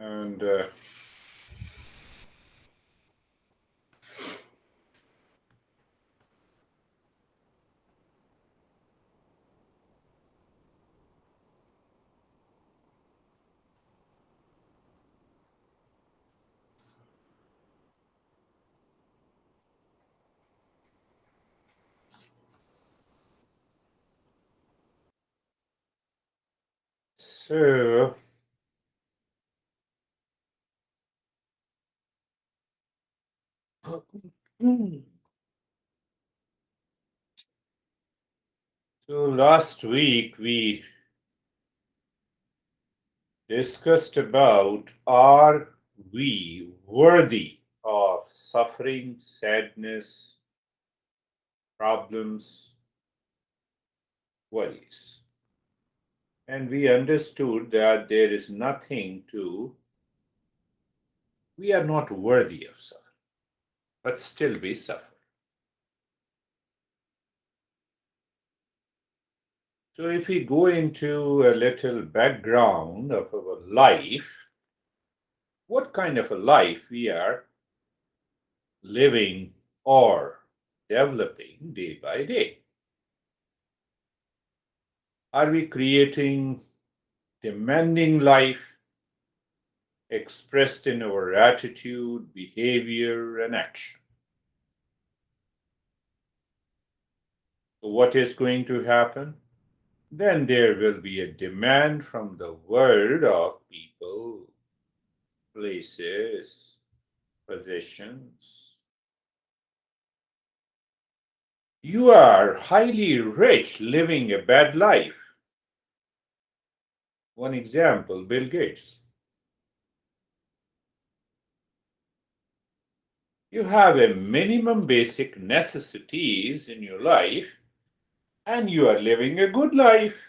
And so, so last week we discussed about, are we worthy of suffering, sadness, problems, worries? And we understood that there is nothing to, we are not worthy of suffering, but still we suffer. So if we go into a little background of our life, what kind of a life we are living or developing day by day? Are we creating demanding life expressed in our attitude, behavior, and action? So what is going to happen? Then there will be a demand from the world of people, places, possessions. You are highly rich living a bad life. One example, Bill Gates. You have a minimum basic necessities in your life and you are living a good life.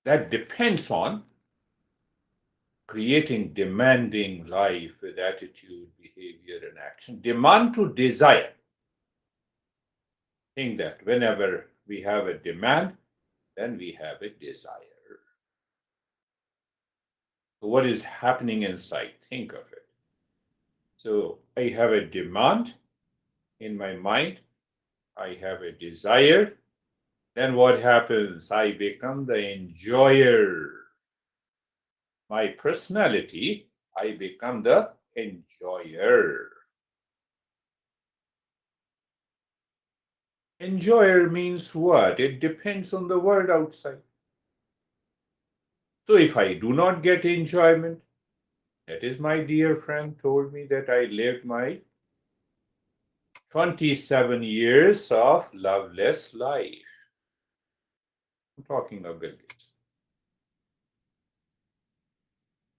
That depends on creating demanding life with attitude, behavior, and action. Demand to desire. Think that whenever we have a demand, then we have a desire. So what is happening inside? Think of it. So I have a demand in my mind, I have a desire, then what happens? I become the enjoyer. My personality, I become the enjoyer. Enjoyer means what? It depends on the world outside. So if I do not get enjoyment, that is, my dear friend told me that I lived my 27 years of loveless life. I'm talking of Bill Gates.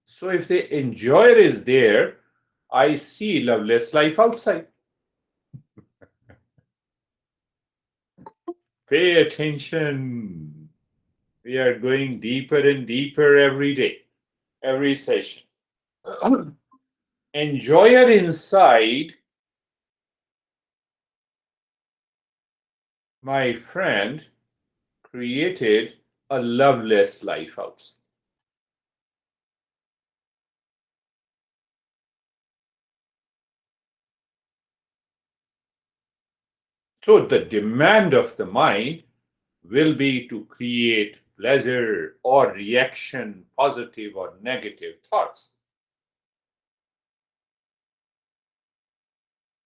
So if the enjoyer is there, I see loveless life outside. Pay attention. We are going deeper and deeper every day, every session. Enjoyer inside, my friend, created a loveless life outside. So the demand of the mind will be to create pleasure or reaction, positive or negative thoughts.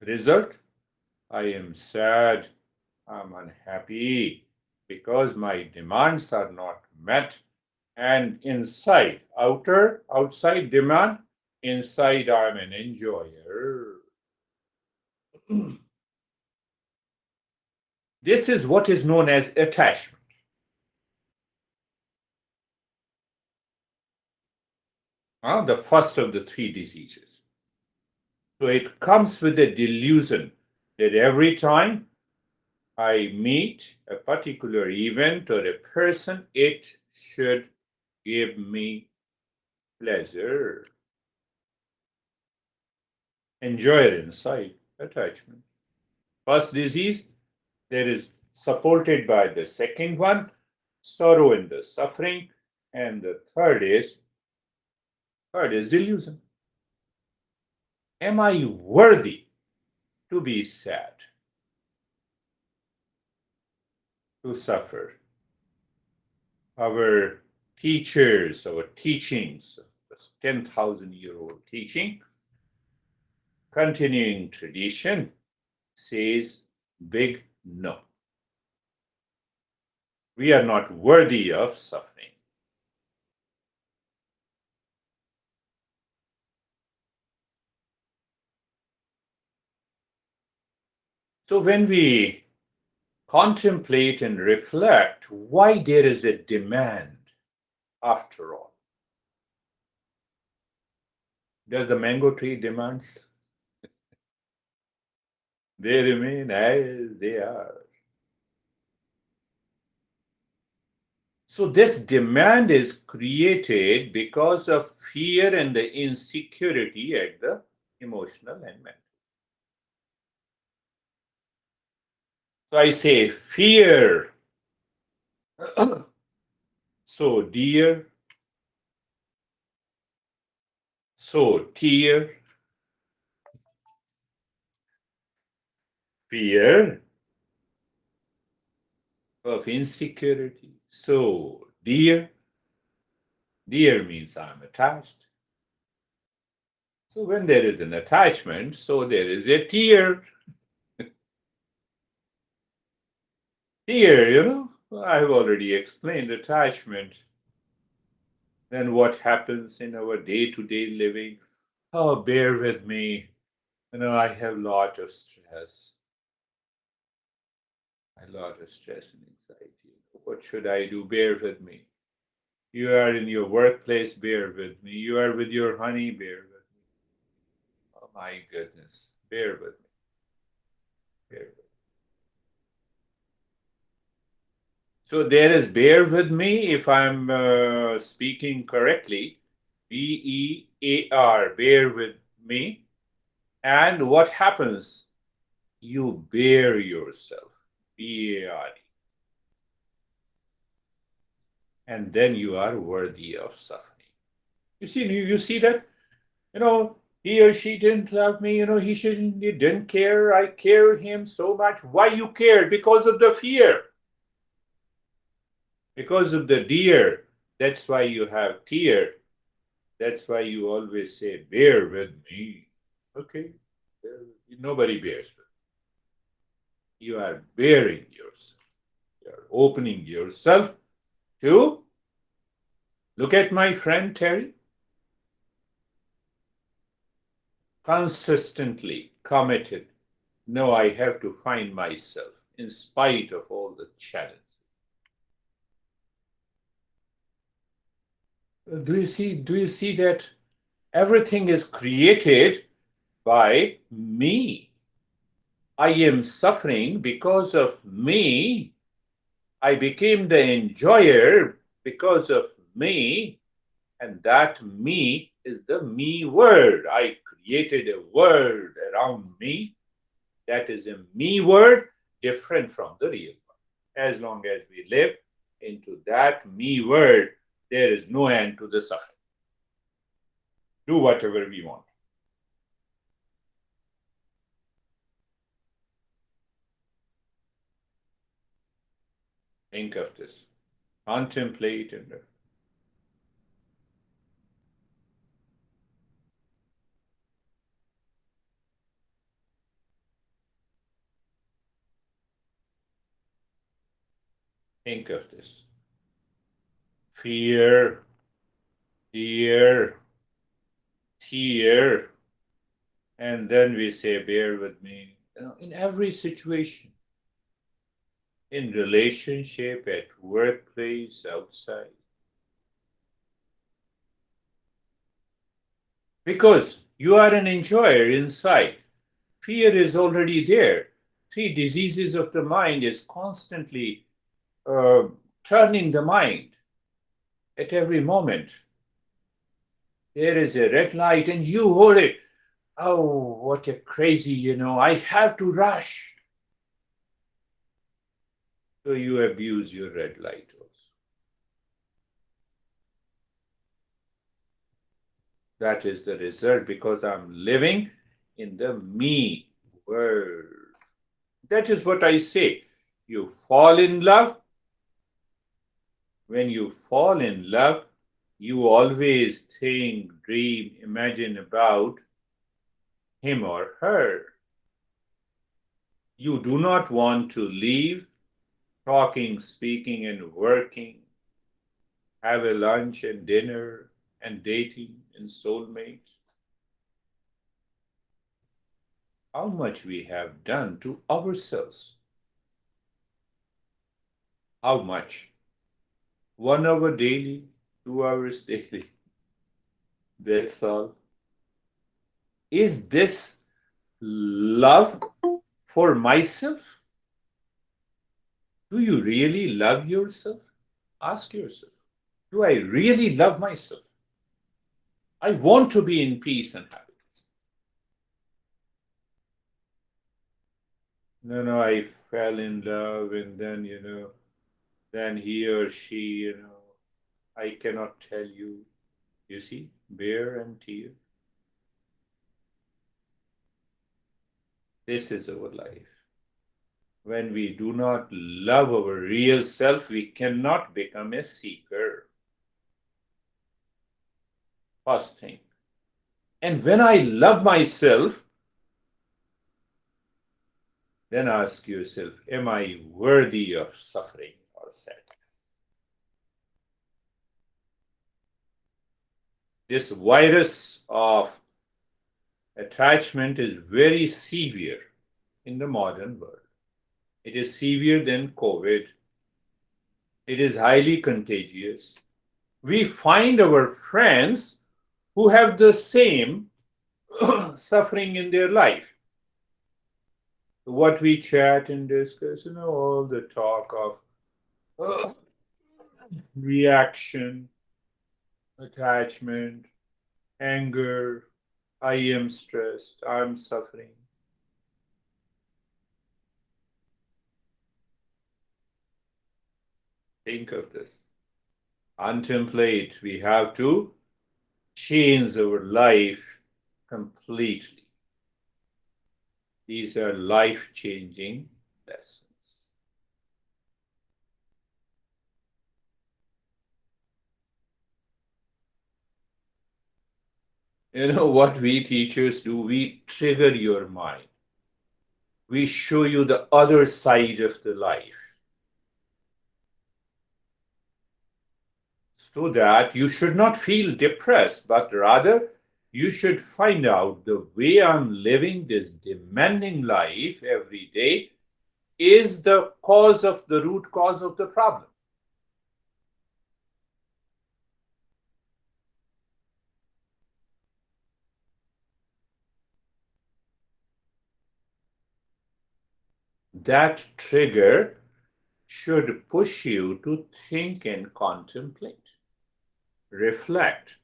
Result, I am sad, I'm unhappy because my demands are not met. And inside, outside demand, inside I'm an enjoyer. This is what is known as attachment. The first of the three diseases. So it comes with a delusion that every time I meet a particular event or a person, it should give me pleasure. Enjoyer inside, attachment. First disease, there is supported by the second one, sorrow and the suffering. And the third is delusion. Am I worthy to be sad, to suffer? Our teachers, our teachings, this 10,000-year-old teaching, continuing tradition says big no. We are not worthy of suffering. So when we contemplate and reflect why there is a demand after all, does the mango tree demands? They remain as they are. So this demand is created because of fear and the insecurity at the emotional and mental. So I say fear, so dear, so tear, fear of insecurity, so dear. Dear means I'm attached. So when there is an attachment, so there is a tear. Tear, I've already explained attachment. Then what happens in our day-to-day living? Oh, bear with me. I have a lot of stress. A lot of stress and anxiety. What should I do? Bear with me. You are in your workplace, bear with me. You are with your honey, bear with me. Oh my goodness, bear with me. Bear with me. So there is bear with me if I'm speaking correctly. BEAR, bear with me. And what happens? You bear yourself. BARE. And then you are worthy of suffering. You see that? He or she didn't love me, he didn't care. I cared him so much. Why you cared? Because of the fear. Because of the dear. That's why you have tear. That's why you always say, bear with me. Okay. Nobody bears with you. You are bearing yourself. You are opening yourself to look at my friend Terry. Consistently committed. No, I have to find myself in spite of all the challenges. Do you see that everything is created by me? I am suffering because of me. I became the enjoyer because of me. And that me is the me word. I created a word around me that is a me word, different from the real one. As long as we live into that me word, there is no end to the suffering. Do whatever we want. Think of this. Contemplate and think of this. Fear, fear, tear, and then we say, bear with me. In every situation, in relationship, at workplace, outside. Because you are an enjoyer inside. Fear is already there. See, diseases of the mind is constantly uh, turning the mind at every moment. There is a red light and you hold it. Oh, what a crazy, I have to rush. So you abuse your red light also. That is the result because I'm living in the me world. That is what I say. You fall in love. When you fall in love, you always think, dream, imagine about him or her. You do not want to leave talking, speaking, and working, have a lunch and dinner and dating and soulmates. How much we have done to ourselves. How much? 1 hour daily, 2 hours daily. That's all. Is this love for myself? Do you really love yourself? Ask yourself. Do I really love myself? I want to be in peace and happiness. No, I fell in love and then, then he or she, I cannot tell you. You see, bear and tear. This is our life. When we do not love our real self, we cannot become a seeker. First thing. And when I love myself, then ask yourself, am I worthy of suffering or sadness? This virus of attachment is very severe in the modern world. It is severe than COVID. It is highly contagious. We find our friends who have the same suffering in their life. What we chat and discuss, all the talk of reaction, attachment, anger, I am stressed, I'm suffering. Think of this. Contemplate. We have to change our life completely. These are life-changing lessons. What we teachers do? We trigger your mind. We show you the other side of the life so that you should not feel depressed, but rather you should find out the way I'm living this demanding life every day is the cause of the root cause of the problem. That trigger should push you to think and contemplate, reflect.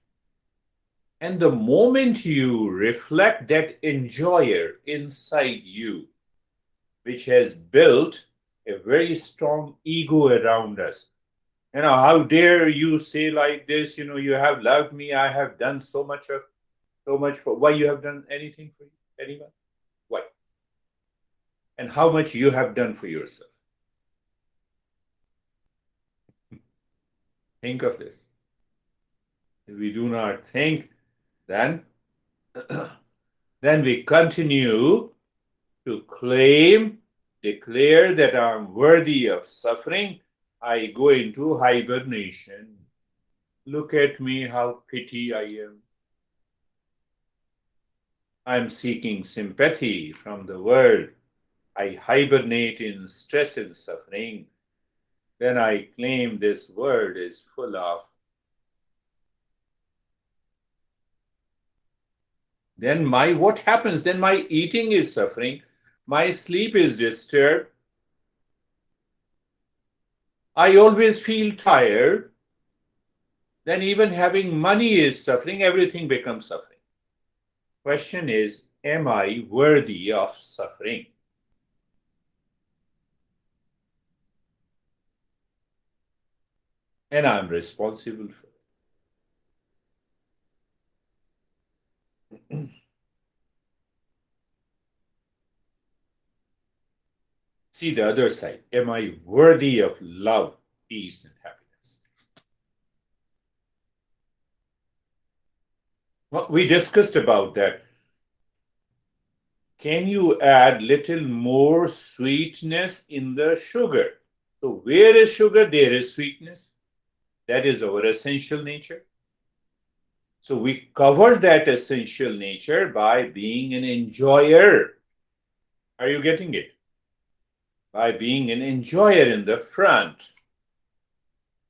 And the moment you reflect, that enjoyer inside you, which has built a very strong ego around us. How dare you say like this, you have loved me, I have done so much for why you have done anything for anyone? Why? And how much you have done for yourself? Think of this. If we do not think, then then we continue to claim, declare that I'm worthy of suffering. I go into hibernation. Look at me, how pity I am. I'm seeking sympathy from the world. I hibernate in stress and suffering. Then I claim this world is full of. Then what happens? Then my eating is suffering. My sleep is disturbed. I always feel tired. Then even having money is suffering. Everything becomes suffering. Question is, am I worthy of suffering? And I'm responsible for it. See the other side. Am I worthy of love, peace, and happiness? Well, we discussed about that. Can you add little more sweetness in the sugar? So where is sugar, there is sweetness. That is our essential nature. So we cover that essential nature by being an enjoyer. Are you getting it? By being an enjoyer in the front,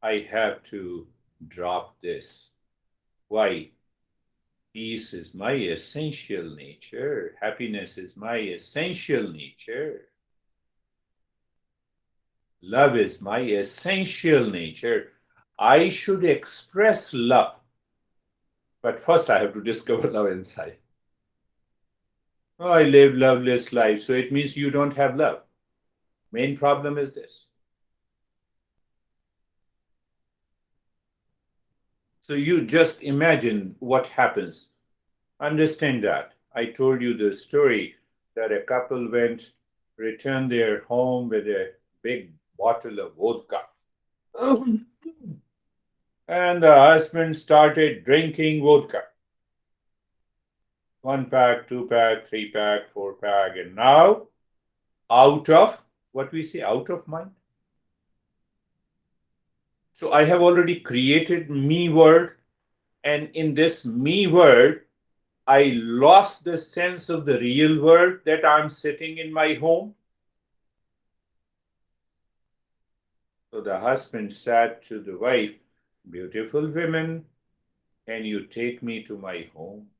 I have to drop this. Why? Peace is my essential nature. Happiness is my essential nature. Love is my essential nature. I should express love. But first, I have to discover love inside. Oh, I live loveless life, so it means you don't have love. Main problem is this. So you just imagine what happens. Understand that. I told you the story that a couple returned their home with a big bottle of vodka. And the husband started drinking vodka. 1 pack, 2 pack, 3 pack, 4 pack, and now out of what we say, out of mind. So I have already created me world, and in this me world, I lost the sense of the real world that I'm sitting in my home. So the husband said to the wife, "Beautiful women, can you take me to my home?"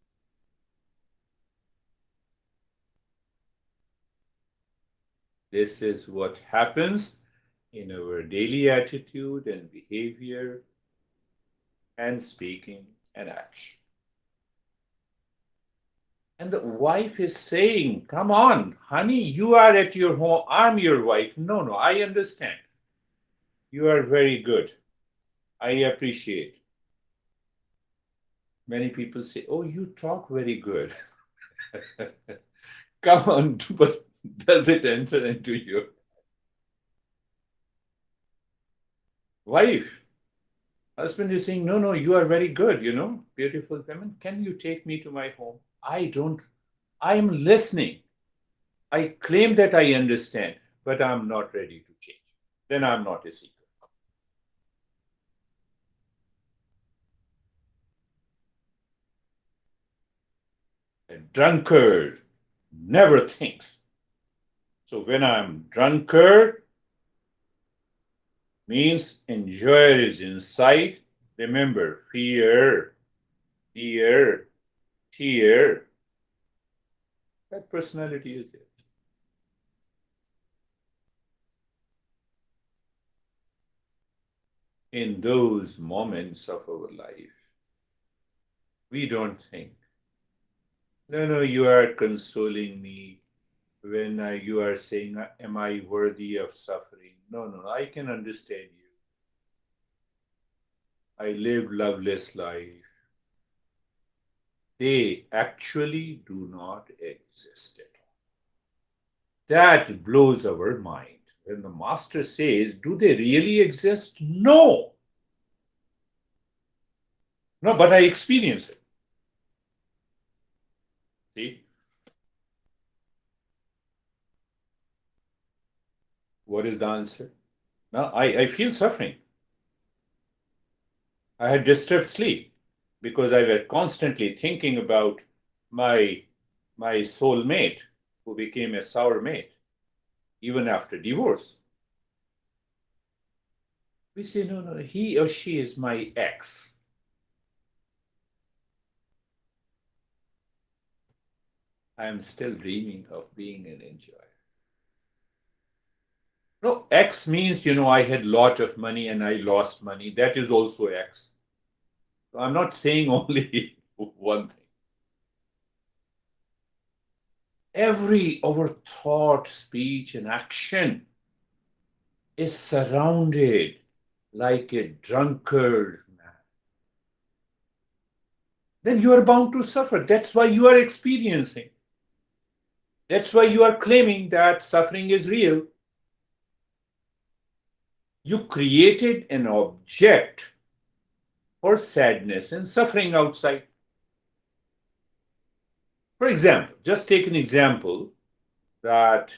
This is what happens in our daily attitude and behavior and speaking and action. And the wife is saying, "Come on, honey, you are at your home. I'm your wife." No, I understand. You are very good. I appreciate. Many people say, "Oh, you talk very good." Come on, but does it enter into your wife? Husband is saying, "No, you are very good, beautiful women. Can you take me to my home?" I am listening. I claim that I understand, but I'm not ready to change. Then I'm not a seeker. A drunkard never thinks. So when I'm drunkard, means enjoyer is inside. Remember, fear, that personality is there. In those moments of our life, we don't think, no, you are consoling me when you are saying, am I worthy of suffering? No, I can understand you. I live loveless life. They actually do not exist at all. That blows our mind. When the master says, do they really exist? No, but I experience it. See? What is the answer? Now, I feel suffering. I had disturbed sleep because I was constantly thinking about my soulmate who became a sour mate, even after divorce. We say, no, he or she is my ex. I am still dreaming of being an enjoyer. No, X means, I had lot of money and I lost money. That is also X. So I'm not saying only one thing. Every our thought, speech, and action is surrounded like a drunkard man. Then you are bound to suffer. That's why you are experiencing. That's why you are claiming that suffering is real. You created an object for sadness and suffering outside. For example, just take an example that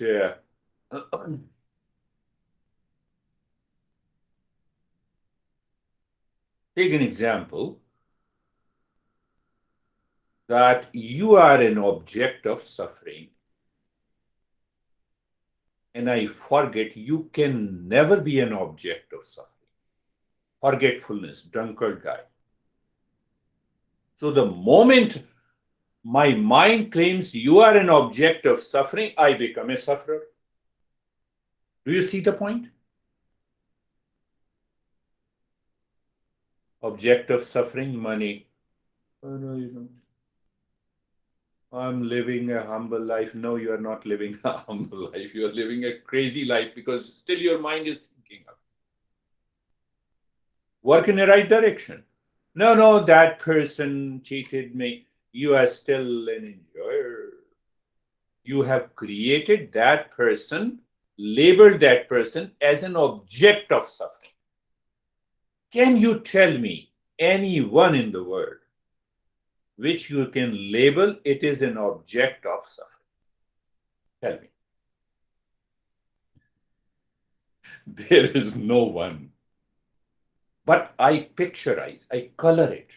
take an example that you are an object of suffering, and I forget you can never be an object of suffering. Forgetfulness, drunkard guy. So the moment my mind claims you are an object of suffering, I become a sufferer. Do you see the point? Object of suffering, money. Oh, no, you don't. I'm living a humble life. No, you are not living a humble life. You are living a crazy life because still your mind is thinking of. Work in the right direction. No, no, that person cheated me. You are still an enjoyer. You have created that person, labeled that person as an object of suffering. Can you tell me anyone in the world which you can label it is an object of suffering? Tell me. There is no one. But I picturize, I color it.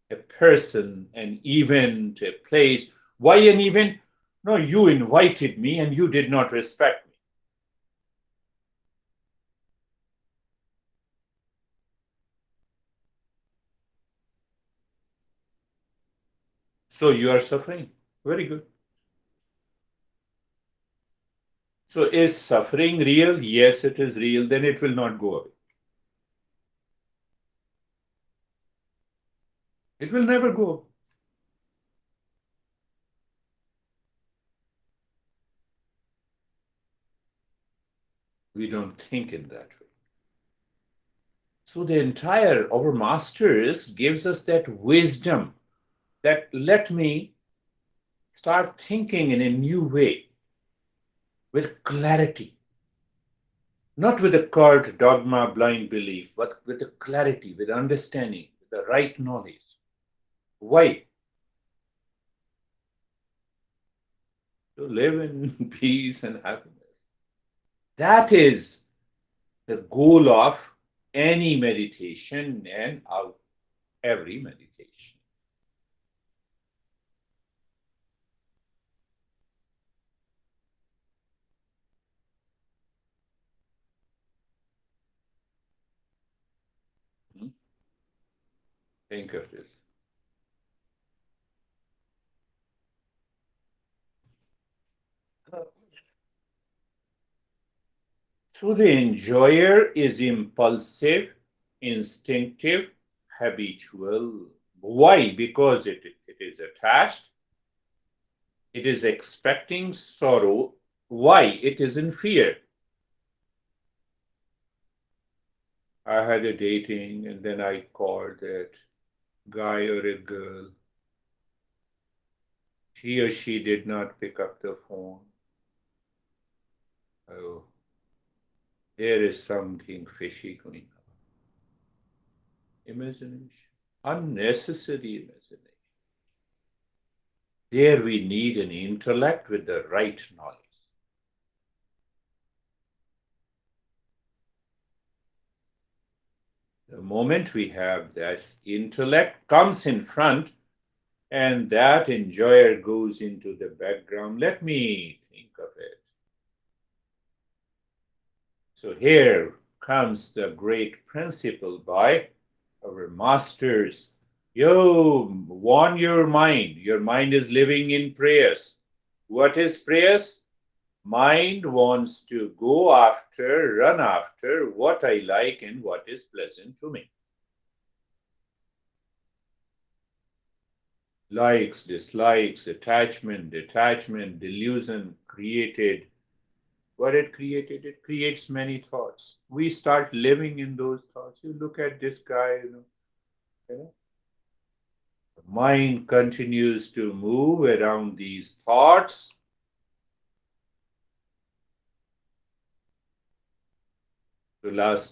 A person, an event, a place. Why an event? No, you invited me and you did not respect me. So you are suffering. Very good. So is suffering real? Yes, it is real. Then it will not go away. It will never go. We don't think in that way. So the entire, our masters gives us that wisdom that let me start thinking in a new way with clarity, not with a cult, dogma, blind belief, but with a clarity, with understanding, with the right knowledge. Why? To live in peace and happiness. That is the goal of any meditation and every meditation. Hmm? Think of this. So the enjoyer is impulsive, instinctive, habitual. Why? Because it is attached, it is expecting sorrow. Why? It is in fear. I had a dating and then I called that guy or a girl. He or she did not pick up the phone. Oh, there is something fishy going on. Imagination, unnecessary imagination. There we need an intellect with the right knowledge. The moment we have that intellect comes in front and that enjoyer goes into the background, let me think of it. So here comes the great principle by our masters. You warn your mind. Your mind is living in Preyas. What is Preyas? Mind wants to go after, run after what I like and what is pleasant to me. Likes, dislikes, attachment, detachment, delusion created. What it created? It creates many thoughts. We start living in those thoughts. You look at this guy, you know, the mind continues to move around these thoughts. So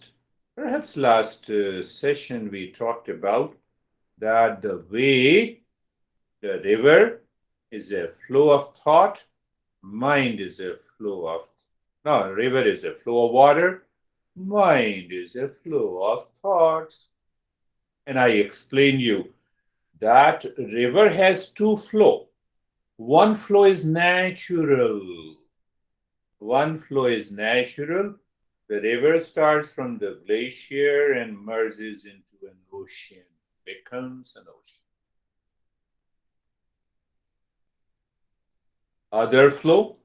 perhaps last session we talked about that the way the river is a flow of thought, mind is a flow of, no, river is a flow of water, mind is a flow of thoughts. And I explain you that river has two flow. One flow is natural. One flow is natural. The river starts from the glacier and merges into an ocean, becomes an ocean. Other flow,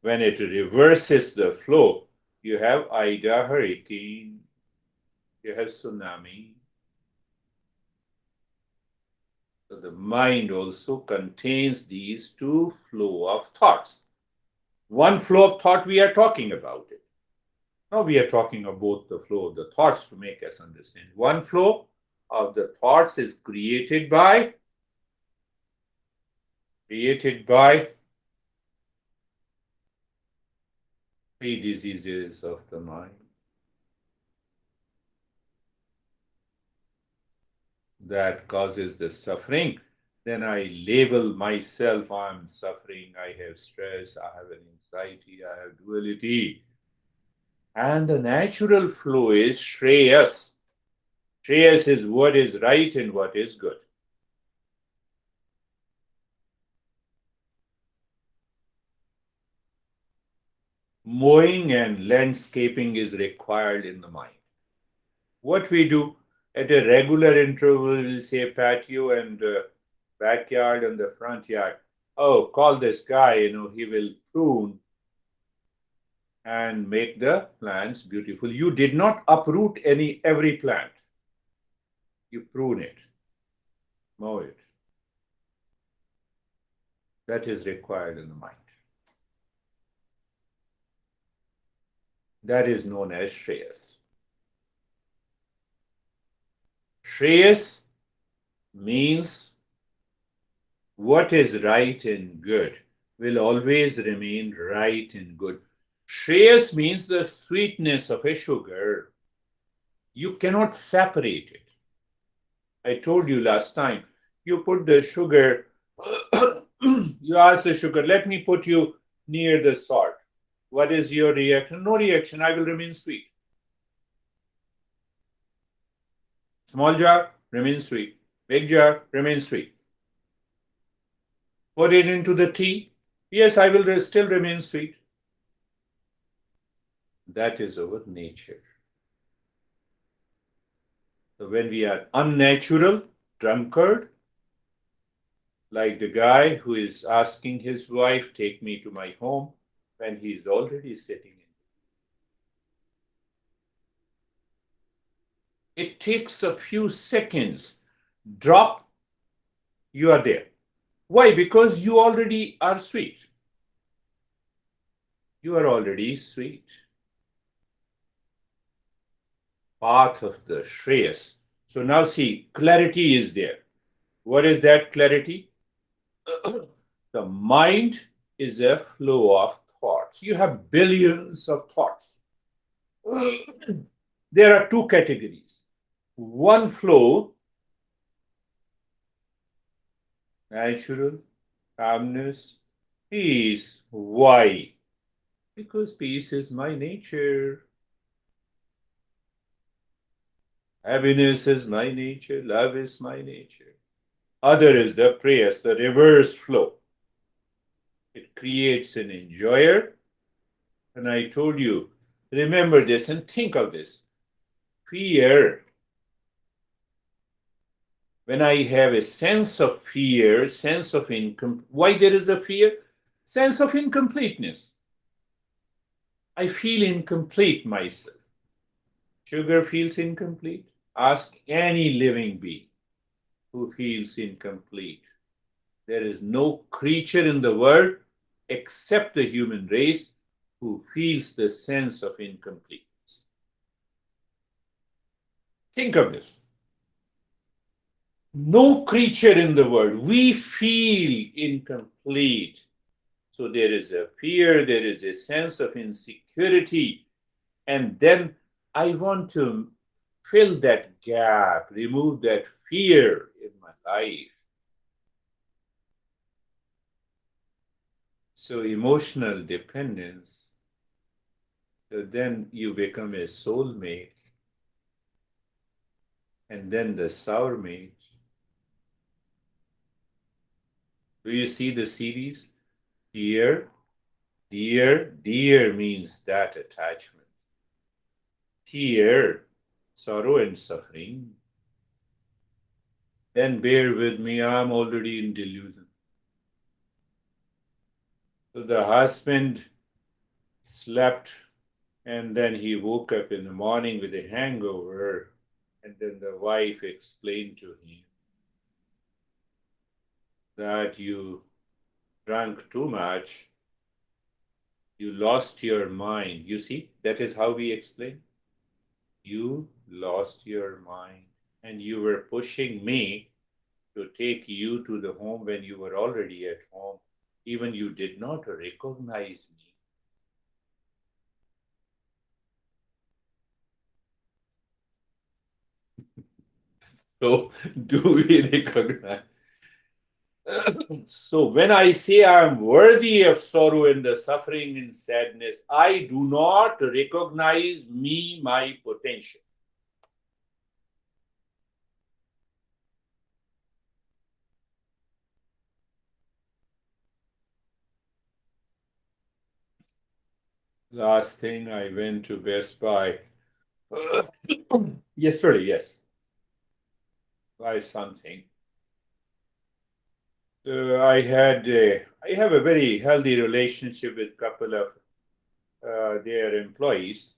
when it reverses the flow, you have Ida hurricane, you have tsunami. So the mind also contains these two flow of thoughts. One flow of thought we are talking about it. Now we are talking about the flow of the thoughts to make us understand. One flow of the thoughts is created by three diseases of the mind. That causes the suffering. Then I label myself, I'm suffering, I have stress, I have an anxiety, I have duality. And the natural flow is Shreyas. Shreyas is what is right and what is good. Mowing and landscaping is required in the mind. What we do at a regular interval, we'll say patio and backyard and the front yard. Oh, call this guy, he will prune and make the plants beautiful. You did not uproot every plant. You prune it, mow it. That is required in the mind. That is known as Shreyas. Shreyas means what is right and good will always remain right and good. Shreyas means the sweetness of a sugar. You cannot separate it. I told you last time, you put the sugar, you ask the sugar, let me put you near the salt. What is your reaction? No reaction, I will remain sweet. Small jar, remain sweet. Big jar, remain sweet. Put it into the tea. Yes, I will still remain sweet. That is our nature. So when we are unnatural, drunkard, like the guy who is asking his wife, take me to my home, when he is already sitting in. It takes a few seconds. Drop, you are there. Why? Because you already are sweet. You are already sweet. Path of the Shreyas. So now see, clarity is there. What is that clarity? The mind is a flow of thoughts. You have billions of thoughts. There are two categories. One flow, natural, calmness, peace. Why? Because peace is my nature. Happiness is my nature. Love is my nature. Other is the Preyas, the reverse flow. It creates an enjoyer. And I told you, remember this and think of this. Fear. When I have a sense of fear, sense of why there is a fear? Sense of incompleteness. I feel incomplete myself. Sugar feels incomplete. Ask any living being who feels incomplete. There is no creature in the world except the human race who feels the sense of incompleteness. Think of this. No creature in the world, we feel incomplete. So there is a fear, there is a sense of insecurity. And then I want to fill that gap, remove that fear in my life. So, emotional dependence, so then you become a soulmate, and then the sourmate. Do you see the series? Dear, dear, dear means that attachment. Tear, sorrow and suffering. Then bear with me, I'm already in delusion. So the husband slept and then he woke up in the morning with a hangover. And then the wife explained to him that you drank too much, you lost your mind. You see, that is how we explain. You lost your mind, and you were pushing me to take you to the home when you were already at home. Even you did not recognize me. So, do we recognize? So, when I say I am worthy of sorrow and the suffering and sadness, I do not recognize me, my potential. Last thing, I went to Best Buy yesterday, yes, buy something. I have a very healthy relationship with a couple of their employees,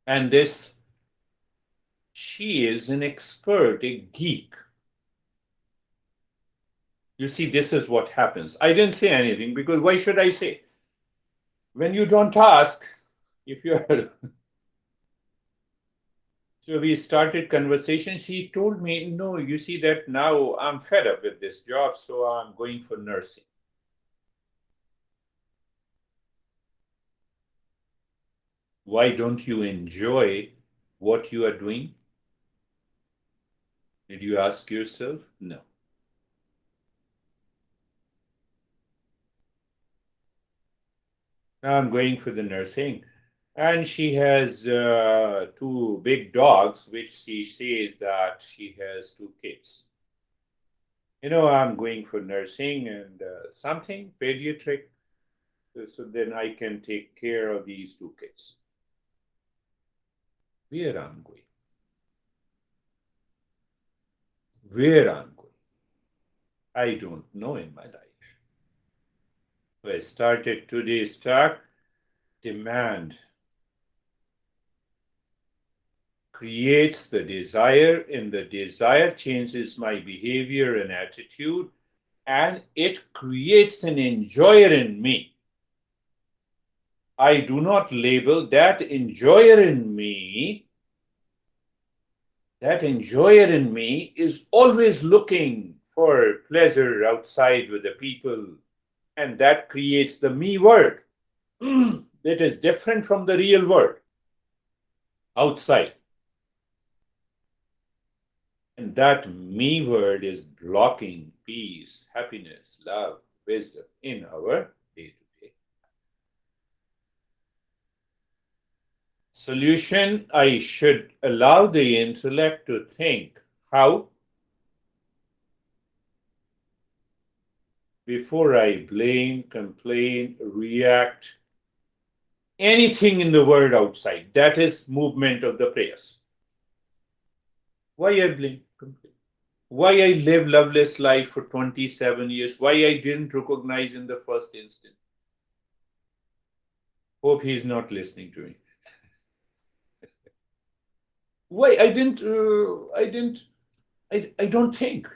and this she is an expert, a geek. You see, this is what happens. I didn't say anything because why should I say? When you don't ask, if you're so we started conversation. She told me, no, you see that now I'm fed up with this job, so I'm going for nursing. Why don't you enjoy what you are doing? Did you ask yourself? No. Now I'm going for the nursing. And she has two big dogs, which she says that she has two kids. I'm going for nursing and something pediatric, so then I can take care of these two kids. Where I'm going, where I'm going, I don't know in my life. So I started today's talk. Demand creates the desire, and the desire changes my behavior and attitude, and it creates an enjoyer in me. I do not label that enjoyer in me. That enjoyer in me is always looking for pleasure outside with the people, and that creates the me word that is different from the real word outside. And that me word is blocking peace, happiness, love, wisdom in our day to day. Solution: I should allow the intellect to think. How? Before I blame, complain, react, anything in the world outside. That is movement of the prayers. Why I blame, complain? Why I live loveless life for 27 years? Why I didn't recognize in the first instant? Hope he's not listening to me. Why I don't think.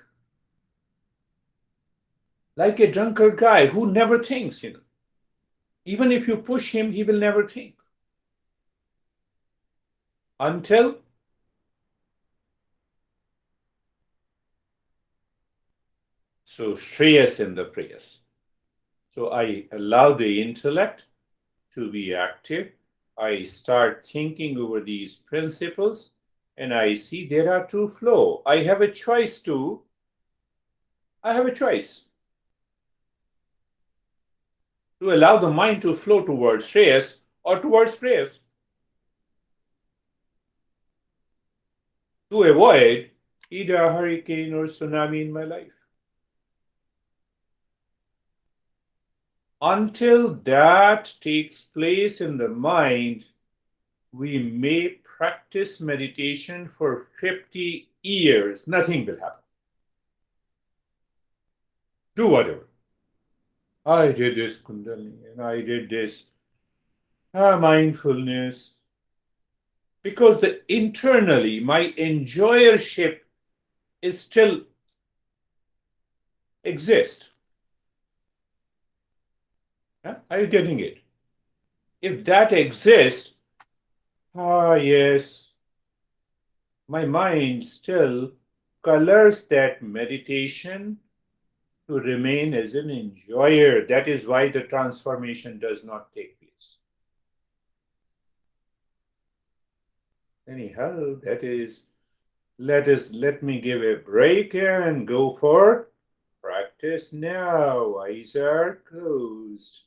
Like a drunkard guy who never thinks. Even if you push him, he will never think. Until so Shreyas in the Preyas. So I allow the intellect to be active. I start thinking over these principles and I see there are two flow. I have a choice to, I have a choice to allow the mind to flow towards Shreyas or towards Preyas. To avoid either a hurricane or tsunami in my life. Until that takes place in the mind, we may practice meditation for 50 years. Nothing will happen. Do whatever. I did this kundalini and I did this mindfulness. Because internally, my enjoyership is still exist. Are you getting it? If that exists, yes, my mind still colors that meditation to remain as an enjoyer. That is why the transformation does not take place. Anyhow, let me give a break and go for practice now. Eyes are closed.